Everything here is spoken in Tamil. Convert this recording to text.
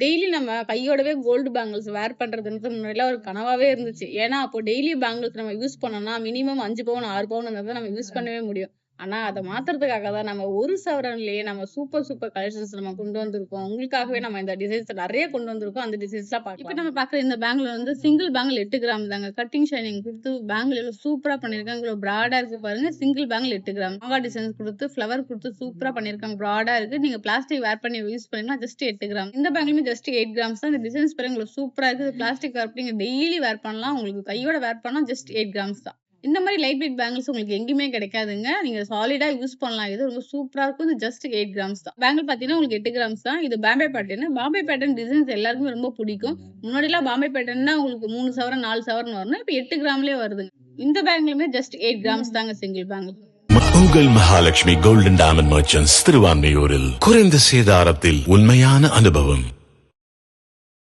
டெய்லி நம்ம கையோடவே கோல்டு பேங்கிள்ஸ் வேர் பண்றதுன்றது முன்னாடிலாம் ஒரு கனவாவே இருந்துச்சு. ஏன்னா, அப்போ டெய்லி பேங்கிள்ஸ் நம்ம யூஸ் பண்ணோம்னா, மினிமம் 5 பவுன், 6 பவுன் இருந்தா தான் நம்ம யூஸ் பண்ணவே முடியும். ஆனா, அத மாத்துறதுக்காக தான் நம்ம 1 சவரன்லயே நம்ம சூப்பர் சூப்பர் கலெக்ஷன்ஸ் நம்ம கொண்டு வந்திருக்கோம். உங்களுக்காகவே நம்ம இந்த டிசைன்ஸ் நெறைய கொண்டு வந்திருக்கோம். அந்த டிசைன்ஸ்லாம் பார்க்கலாம். இப்ப நம்ம பார்க்குற இந்த பேங்கிள் வந்து சிங்கிள் பேங்கிள் 8 கிராம் தாங்க. கட்டிங் ஷைனிங் குடுத்து பேங்கிள் எவ்வளோ சூப்பரா பண்ணியிருக்காங்க. இவ்வளோ பிராடா இருக்கு பாருங்க. Single bangle 8 gram. மாங்கா டிசைன்ஸ் குடுத்து ஃப்ளவர் குடுத்து சூப்பரா பண்ணியிருக்காங்க. பிராடா இருக்கு. நீங்க பிளாஸ்டிக் வேர் பண்ணி யூஸ் பண்ணீங்கன்னா ஜஸ்ட் 8 கிராம். இந்த பேங்கிளுமே ஜஸ்ட் 8 கிராம்ஸ் தான். இந்த டிசைன்ஸ் பாருங்க இவ்வளோ சூப்பரா இருக்கு. பிளாஸ்டிக் வேர் பண்ணி நீங்க டெய்லி வேர் பண்ணலாம். உங்களுக்கு கையோட வேர் பண்ணா ஜஸ்ட் 8 கிராம்ஸ் தான். இந்த மாரி லைட் வெயிட் பேங்கிள்ஸ் உங்களுக்கு எங்கேயுமே கிடைக்காதுங்க. நீங்க சாலிடா யூஸ் பண்ணலாம். இது ரொம்ப சூப்பரா இருக்கும். இது ஜஸ்ட் 8 கிராம்ஸ் தான். பேங்கிள் பார்த்தீங்கன்னா, உங்களுக்கு 8 கிராம்ஸ் தான். இது Bombay pattern. Bombay pattern designs எல்லாருக்குமே ரொம்ப பிடிக்கும். முன்னாடிலாம் பாம்பே பேட்டர்ன்னா உங்களுக்கு 3 சவரன், 4 சவரன் வரணும். இப்ப 8 கிராம்லயே வருதுங்க. இந்த பேங்கிளுமே ஜஸ்ட் 8 கிராம்ஸ் தாங்க சிங்கிள் பேங்கிள். உங்கள் மகாலட்சுமி கோல்டன் டைமண்ட் மர்ச்சன்ட்ஸ் திருவான்மையூரில் குறைந்த சேதாரத்தில் உண்மையான அனுபவம்.